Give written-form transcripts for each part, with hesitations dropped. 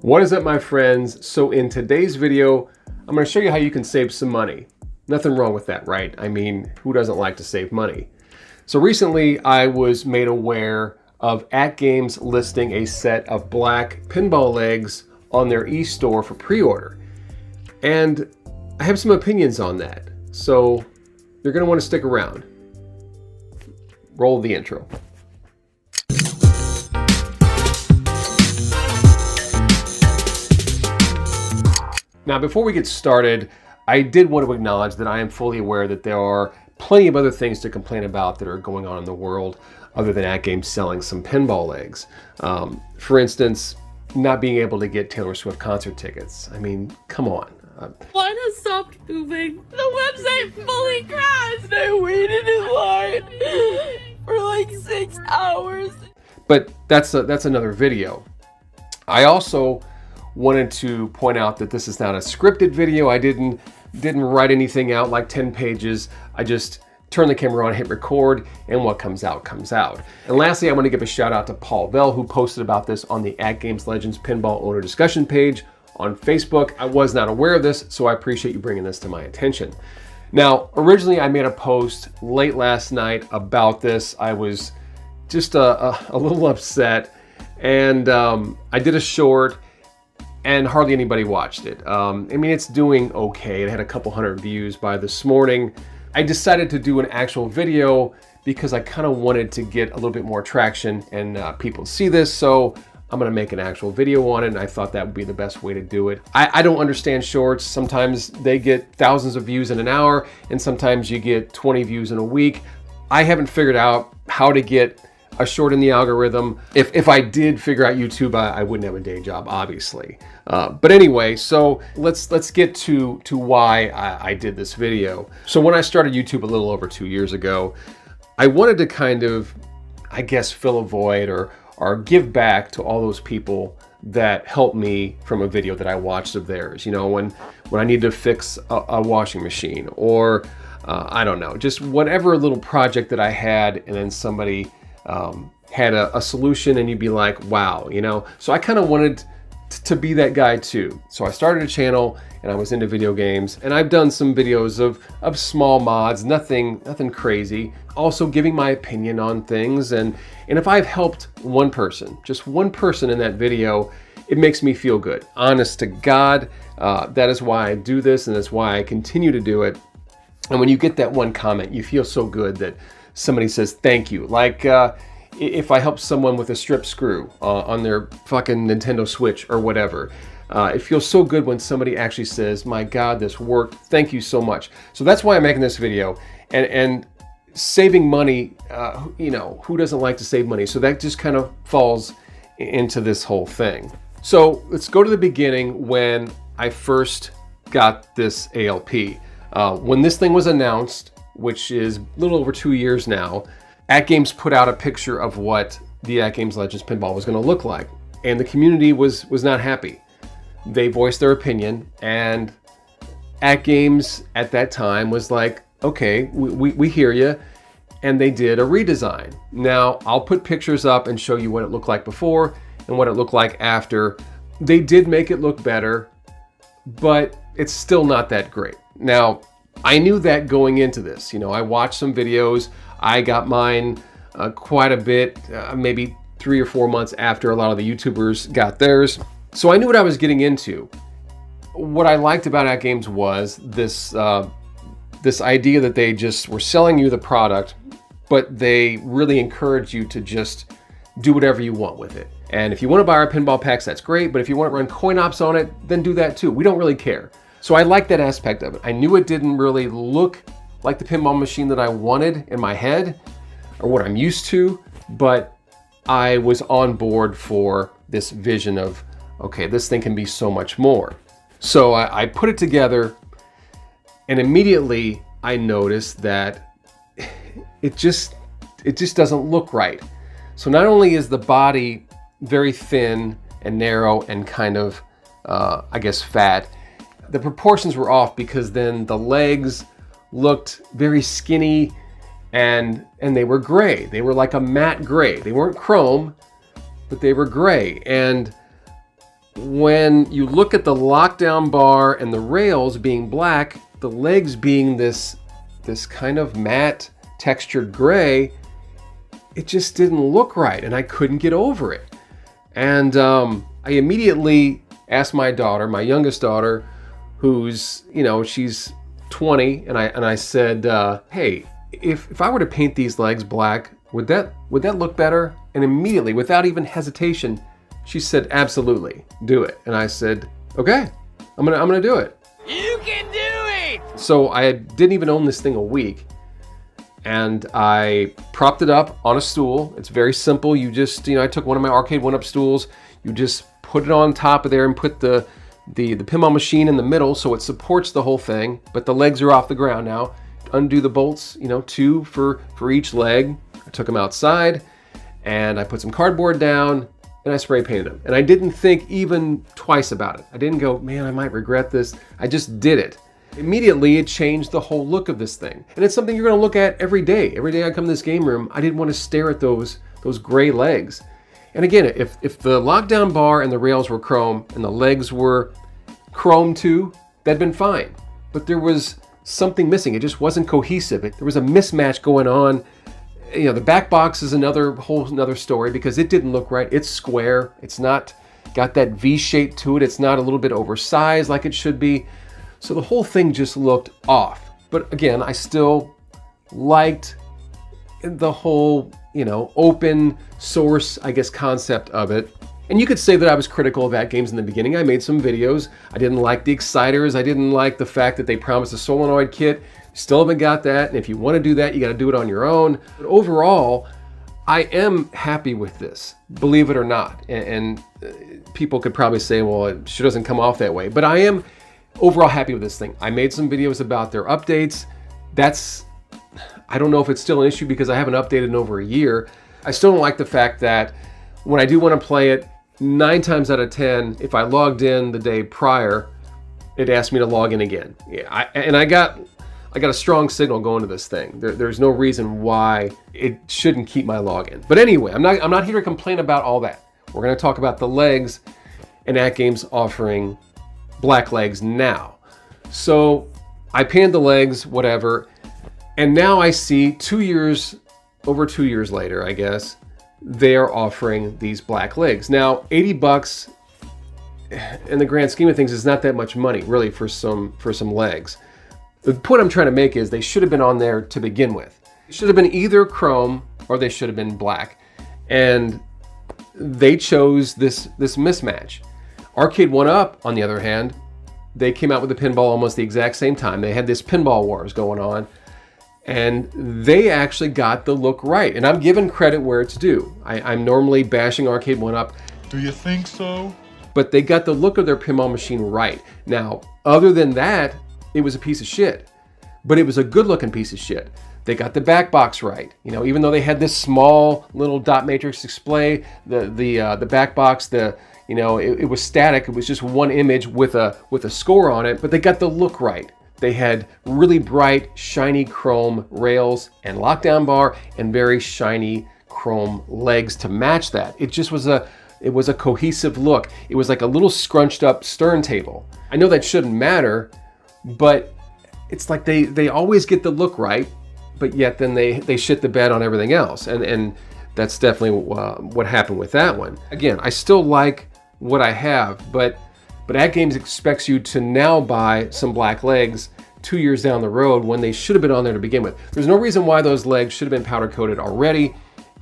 What is up, my friends? So in today's video, I'm going to show you how you can save some money. Nothing wrong with that, right? I mean, who doesn't like to save money? So recently I was made aware of Atgames listing a set of black pinball legs on their e-store for pre-order. And I have some opinions on that. So you're going to want to stick around. Roll the intro. Now, before we get started, I did want to acknowledge that I am fully aware that there are plenty of other things to complain about that are going on in the world other than Atgames selling some pinball legs. For instance, not being able to get Taylor Swift concert tickets. I mean, come on. Mine has stopped moving. The website fully crashed. I waited in line for like 6 hours. But that's another video. I also wanted to point out that this is not a scripted video. I didn't write anything out like 10 pages. I just turned the camera on, hit record, and what comes out, comes out. And lastly, I want to give a shout out to Paul Bell, who posted about this on the Atgames Legends Pinball Owner Discussion page on Facebook. I was not aware of this, so I appreciate you bringing this to my attention. Now, originally I made a post late last night about this. I was just a little upset, and I did a short, and hardly anybody watched it. I mean, it's doing okay. It had a couple hundred views by this morning. I decided to do an actual video because I kind of wanted to get a little bit more traction and people to see this. So I'm gonna make an actual video on it, and I thought that would be the best way to do it. I don't understand shorts. Sometimes they get thousands of views in an hour, and sometimes you get 20 views in a week. I haven't figured out how to get a short in the algorithm. If I did figure out YouTube, I wouldn't have a day job, obviously. But anyway, so let's get to why I did this video. So when I started YouTube a little over 2 years ago, I wanted to kind of, I guess, fill a void or give back to all those people that helped me from a video that I watched of theirs. You know, when I needed to fix a washing machine, or I don't know, just whatever little project that I had, and then somebody had a solution, and you'd be like, wow, you know? So I kind of wanted to be that guy too. So I started a channel, and I was into video games, and I've done some videos of small mods, nothing crazy. Also giving my opinion on things, and if I've helped one person, just one person in that video, it makes me feel good. Honest to God, that is why I do this, and that's why I continue to do it. And when you get that one comment, you feel so good that somebody says thank you. Like if I help someone with a strip screw on their fucking Nintendo Switch or whatever, it feels so good when somebody actually says, my God, this worked. Thank you so much. So that's why I'm making this video. And saving money, you know, who doesn't like to save money? So that just kind of falls into this whole thing. So let's go to the beginning when I first got this ALP. When this thing was announced, which is a little over 2 years now, Atgames put out a picture of what the Atgames Legends Pinball was going to look like. And the community was not happy. They voiced their opinion, and Atgames at that time was like, okay, we hear you. And they did a redesign. Now, I'll put pictures up and show you what it looked like before and what it looked like after. They did make it look better, but it's still not that great. Now, I knew that going into this. You know, I watched some videos. I got mine quite a bit, maybe 3 or 4 months after a lot of the YouTubers got theirs. So I knew what I was getting into. What I liked about Atgames was this idea that they just were selling you the product, but they really encourage you to just do whatever you want with it. And if you want to buy our pinball packs, that's great. But if you want to run coin ops on it, then do that too. We don't really care. So I like that aspect of it. I knew it didn't really look like the pinball machine that I wanted in my head or what I'm used to, but I was on board for this vision of, okay, this thing can be so much more. So I put it together, and immediately I noticed that it just doesn't look right. So not only is the body very thin and narrow and kind of, I guess, fat, the proportions were off because then the legs looked very skinny and they were gray. They were like a matte gray. They weren't chrome, but they were gray. And when you look at the lockdown bar and the rails being black, the legs being this kind of matte textured gray, it just didn't look right, and I couldn't get over it. And I immediately asked my daughter, my youngest daughter, who's, she's 20, and I said, hey, if I were to paint these legs black, would that look better? And immediately, without even hesitation, she said, absolutely, do it. And I said, okay, I'm gonna do it. You can do it! So I didn't even own this thing a week, and I propped it up on a stool. It's very simple. You just, I took one of my arcade one-up stools. You just put it on top of there and put the pinball machine in the middle so it supports the whole thing, but the legs are off the ground now. Undo the bolts, 2 for each leg. I took them outside, and I put some cardboard down, and I spray painted them. And I didn't think even twice about it. I didn't go, man, I might regret this. I just did it. Immediately, it changed the whole look of this thing. And it's something you're gonna look at every day. Every day I come to this game room, I didn't want to stare at those gray legs. And again, if the lockdown bar and the rails were chrome and the legs were chrome too, that'd been fine. But there was something missing. It just wasn't cohesive. There was a mismatch going on. The back box is another story because it didn't look right. It's square. It's not got that V shape to it. It's not a little bit oversized like it should be. So the whole thing just looked off. But again, I still liked the whole, open source, I guess, concept of it. And you could say that I was critical of Atgames in the beginning. I made some videos. I didn't like the exciters. I didn't like the fact that they promised a solenoid kit. Still haven't got that. And if you want to do that, you got to do it on your own. But overall, I am happy with this, believe it or not. And people could probably say, well, it sure doesn't come off that way. But I am overall happy with this thing. I made some videos about their updates. I don't know if it's still an issue because I haven't updated in over a year. I still don't like the fact that when I do want to play it, 9 times out of 10, if I logged in the day prior, it asked me to log in again. Yeah, I got a strong signal going to this thing. There's no reason why it shouldn't keep my login. But anyway, I'm not here to complain about all that. We're going to talk about the legs and Atgames offering black legs now. So I painted the legs, whatever, and now I see over 2 years later, I guess, they're offering these black legs. Now, $80 in the grand scheme of things is not that much money, really, for some legs. The point I'm trying to make is they should have been on there to begin with. It should have been either chrome or they should have been black. And they chose this mismatch. Arcade 1-Up, on the other hand, they came out with the pinball almost the exact same time. They had this pinball wars going on, and they actually got the look right. And I'm giving credit where it's due. I'm normally bashing Arcade 1-Up. Do you think so? But they got the look of their pinball machine right. Now, other than that, it was a piece of shit. But it was a good-looking piece of shit. They got the back box right. Even though they had this small little dot matrix display, the back box, it was static. It was just one image with a score on it, but they got the look right. They had really bright, shiny chrome rails and lockdown bar and very shiny chrome legs to match that. It just was a cohesive look. It was like a little scrunched up stern table. I know that shouldn't matter, but it's like they always get the look right, but yet then they shit the bed on everything else. And that's definitely what happened with that one. Again, I still like what I have, but Atgames expects you to now buy some black legs 2 years down the road when they should have been on there to begin with. There's no reason why those legs should have been powder coated already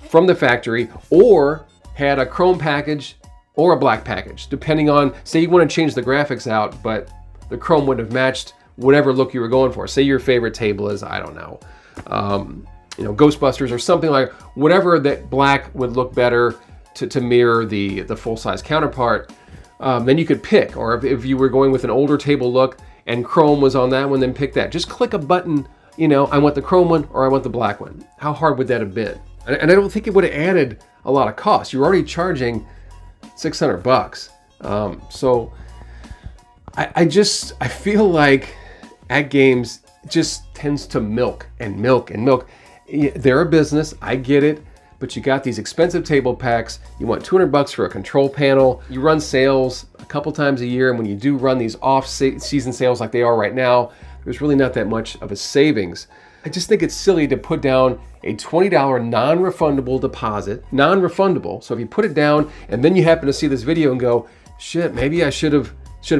from the factory, or had a chrome package or a black package, depending on, say you want to change the graphics out, but the chrome would have matched whatever look you were going for. Say your favorite table is, I don't know, Ghostbusters or something like whatever, that black would look better to mirror the full-size counterpart. Then you could pick, or if you were going with an older table look and chrome was on that one, then pick that. Just click a button, I want the chrome one or I want the black one. How hard would that have been? And I don't think it would have added a lot of cost. You're already charging $600. So I feel like Atgames just tends to milk and milk and milk. They're a business, I get it, but you got these expensive table packs. You want 200 bucks for a control panel. You run sales a couple times a year, and when you do run these off-season sales like they are right now, there's really not that much of a savings. I just think it's silly to put down a $20 non-refundable deposit, non-refundable. So if you put it down and then you happen to see this video and go, shit, maybe I should have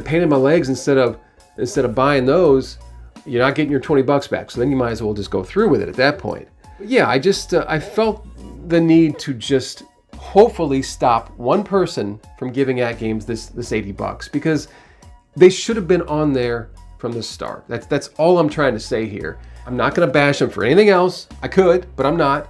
painted my legs instead of buying those, you're not getting your 20 bucks back. So then you might as well just go through with it at that point. But yeah, I felt the need to just hopefully stop one person from giving Atgames this 80 bucks, because they should have been on there from the start. That's all I'm trying to say here. I'm not going to bash them for anything else. I could, but I'm not.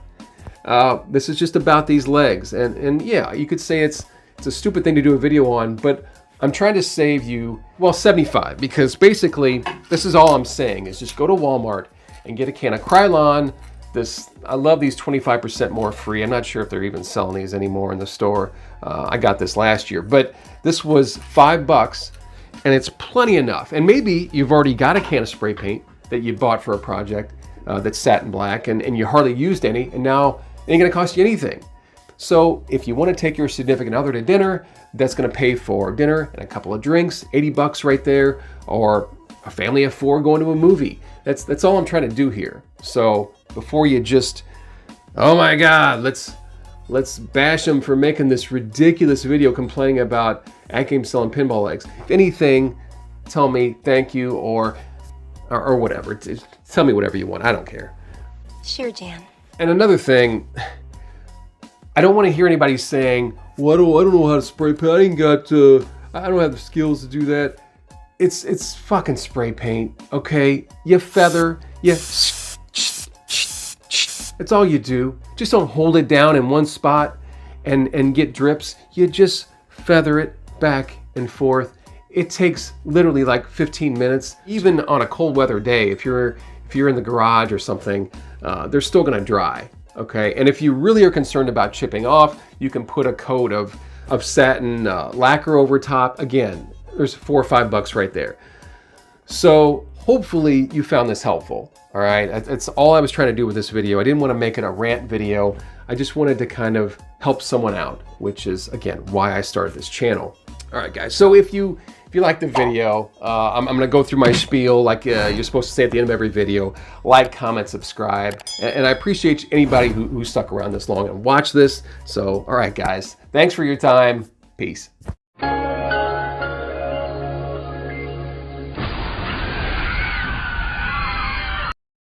This is just about these legs. And yeah, you could say it's a stupid thing to do a video on, but I'm trying to save you, well, 75, because basically this is all I'm saying is just go to Walmart and get a can of Krylon. I love these 25% more free. I'm not sure if they're even selling these anymore in the store. I got this last year, but this was $5 and it's plenty enough. And maybe you've already got a can of spray paint that you bought for a project that's satin black and you hardly used any, and now it ain't gonna cost you anything. So if you want to take your significant other to dinner, that's going to pay for dinner and a couple of drinks, 80 bucks right there, or a family of 4 going to a movie. That's all I'm trying to do here. So before you just, oh my God, let's bash them for making this ridiculous video complaining about Atgames selling pinball legs. If anything, tell me thank you or whatever. Tell me whatever you want. I don't care. Sure, Jan. And another thing, I don't want to hear anybody saying, well, I don't know how to spray paint. I don't have the skills to do that. It's fucking spray paint, okay? You feather, that's all you do. Just don't hold it down in one spot and get drips. You just feather it back and forth. It takes literally like 15 minutes. Even on a cold weather day, if you're in the garage or something, they're still gonna dry. Okay, and if you really are concerned about chipping off, you can put a coat of satin lacquer over top. Again, there's $4 or $5 right there. So hopefully you found this helpful. All right, that's all I was trying to do with this video. I didn't want to make it a rant video. I just wanted to kind of help someone out, which is, again, why I started this channel. All right, guys, so if you like the video, I'm going to go through my spiel like you're supposed to say at the end of every video. Like, comment, subscribe. And I appreciate anybody who stuck around this long and watched this. So, all right, guys, thanks for your time. Peace.